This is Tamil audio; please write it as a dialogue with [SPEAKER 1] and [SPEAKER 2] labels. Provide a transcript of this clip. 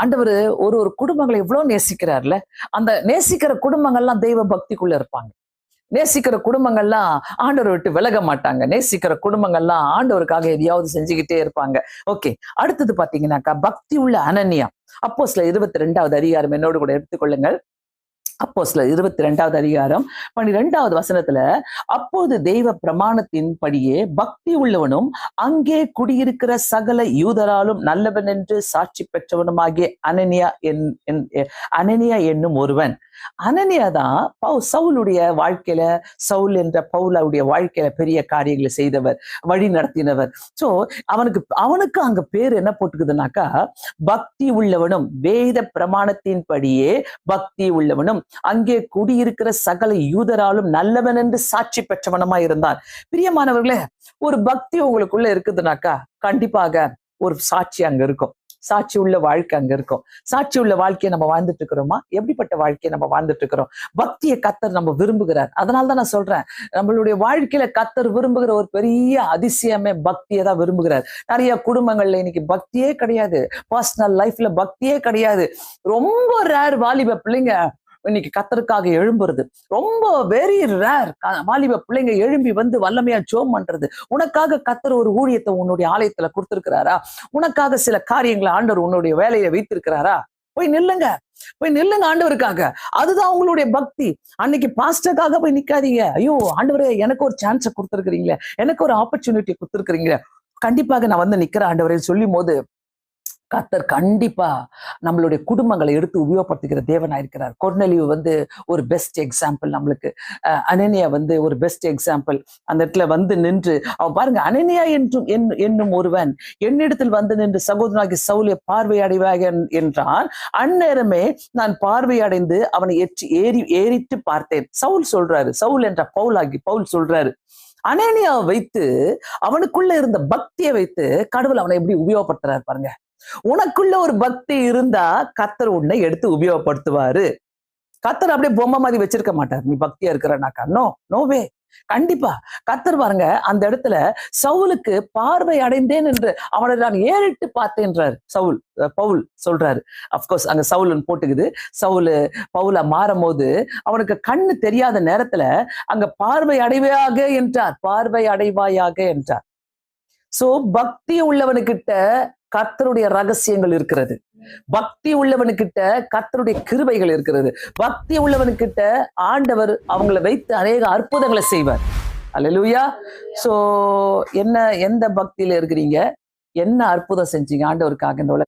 [SPEAKER 1] ஆண்டவர் ஒரு ஒரு குடும்பங்களை எவ்வளவு நேசிக்கிறார்ல. அந்த நேசிக்கிற குடும்பங்கள்லாம் தெய்வ பக்திக்குள்ள இருப்பாங்க. நேசிக்கிற குடும்பங்கள்லாம் ஆண்டவரை விட்டு விலக மாட்டாங்க. நேசிக்கிற குடும்பங்கள்லாம் ஆண்டவருக்காக எதையாவது செஞ்சுக்கிட்டே இருப்பாங்க. ஓகே. அடுத்தது பாத்தீங்கன்னாக்கா பக்தி உள்ள அனனியா. அப்போஸ்தலர் 22வது அதிகாரம் என்னோடு கூட எடுத்துக்கொள்ளுங்கள். அப்போஸ்தலர் 22வது அதிகாரம் 12வது வசனத்துல, அப்போது தெய்வ பிரமாணத்தின் படியே பக்தி உள்ளவனும் அங்கே குடியிருக்கிற சகல யூதராலும் நல்லவன் என்று சாட்சி பெற்றவனுமாகிய அனனியா என்னும் ஒருவன். அனனியா தான் சவுலுடைய வாழ்க்கையில, சவுல் என்ற பவுலுடைய வாழ்க்கையில பெரிய காரியங்களை செய்தவர், வழி நடத்தினவர். சோ அவனுக்கு அங்க பேர் என்ன போட்டுக்குதுனாக்கா, பக்தி உள்ளவனும், வேத பிரமாணத்தின் படியே பக்தி உள்ளவனும் அங்கே குடியிருக்கிற சகல யூதராலும் நல்லவன் என்று சாட்சி பெற்றவனமா இருந்தான். பிரியமானவர்களே, ஒரு பக்தி உங்களுக்குள்ள இருக்குதுனாக்கா கண்டிப்பாக ஒரு சாட்சி அங்க இருக்கும். சாட்சி உள்ள வாழ்க்கை அங்க இருக்கும். சாட்சி உள்ள வாழ்க்கையை நம்ம வாழ்ந்துட்டு இருக்கிறோமா? எப்படிப்பட்ட வாழ்க்கையை நம்ம வாழ்ந்துட்டு இருக்கிறோம்? பக்தியை கர்த்தர் நம்ம விரும்புகிறார். அதனாலதான் நான் சொல்றேன், நம்மளுடைய வாழ்க்கையில கர்த்தர் விரும்புகிற ஒரு பெரிய அதிசயமே பக்தியை தான் விரும்புகிறார். நிறைய குடும்பங்கள்ல இன்னைக்கு பக்தியே கிடையாது. பர்சனல் லைஃப்ல பக்தியே கிடையாது. ரொம்ப ரேர் வாலிப பிள்ளைங்க இன்னைக்கு கர்த்தருக்காக எழும்புறது. ரொம்ப வெரி ரேர் வாலிப பிள்ளைங்க எழும்பி வந்து வல்லமையா ஜெபம் பண்றது. உனக்காக கர்த்தர் ஒரு ஊழியத்தை உன்னுடைய ஆலயத்துல கொடுத்திருக்கிறாரா? உனக்காக சில காரியங்களை ஆண்டவர் உன்னுடைய வேலையை வைத்திருக்கிறாரா? போய் நில்லுங்க, போய் நில்லுங்க ஆண்டவருக்காக. அதுதான் உங்களுடைய பக்தி. அன்னைக்கு பாஸ்டருக்காக போய் நிக்காதீங்க. ஐயோ ஆண்டவரே, எனக்கு ஒரு சான்ஸை கொடுத்துருக்கிறீங்களே, எனக்கு ஒரு ஆப்பர்ச்சுனிட்டி கொடுத்துருக்கிறீங்களே, கண்டிப்பாக நான் வந்து நிக்கிறேன் ஆண்டவரே சொல்லும் போது கர்த்தர் கண்டிப்பா நம்மளுடைய குடும்பங்களை எடுத்து உபயோகப்படுத்துகிற தேவனா இருக்கிறார். கொர்நேலியு வந்து ஒரு பெஸ்ட் எக்ஸாம்பிள் நம்மளுக்கு. அனனியா வந்து ஒரு பெஸ்ட் எக்ஸாம்பிள். அந்த இடத்துல வந்து நின்று அவன் பாருங்க, அனனியா என்னும் ஒருவன் என்னிடத்தில் வந்து நின்று சகோதரனாகி சவுலை பார்வையடைவாக என்றான். அந்நேரமே நான் பார்வையடைந்து அவனை ஏறிட்டு பார்த்தேன். சவுல் சொல்றாரு, சவுல் என்ற பவுல் சொல்றாரு. அனனியாவை வைத்து, அவனுக்குள்ள இருந்த பக்தியை வைத்து கடவுள் அவனை எப்படி உபயோகப்படுத்துறாரு பாருங்க. உனக்குள்ள ஒரு பக்தி இருந்தா கர்த்தர் உன்னை எடுத்து உபயோகப்படுத்துவாரு. கர்த்தர் அப்படியே பொம்மை மாதிரி வச்சிருக்க மாட்டார். நீ பக்தியா இருக்கிறனாக்கா நோவே. கண்டிப்பா கர்த்தர் பாருங்க, அந்த இடத்துல சவுலுக்கு பார்வை அடைந்தேன் என்று அவனை நான் ஏறிட்டு பார்த்தேன்றார் பவுல் சொல்றாரு. அப்கோர்ஸ் அங்க சவுல் போட்டுக்குது. பவுல மாறும் போது அவனுக்கு கண்ணு தெரியாத நேரத்துல அங்க பார்வை அடைவாயாக என்றார். சோ பக்தி உள்ளவனுக்கிட்ட கர்த்தருடைய ரகசியங்கள் இருக்கிறது. பக்தி உள்ளவனுக்கிட்ட கர்த்தருடைய கிருபைகள் இருக்கிறது. பக்தி உள்ளவனுக்கிட்ட ஆண்டவர் அவங்களை வைத்து அநேக அற்புதங்களை செய்வார். அல்லேலூயா. சோ எந்த பக்தியில இருக்கிறீங்க? என்ன அற்புதம் செஞ்சீங்க ஆண்டவருக்காக இந்த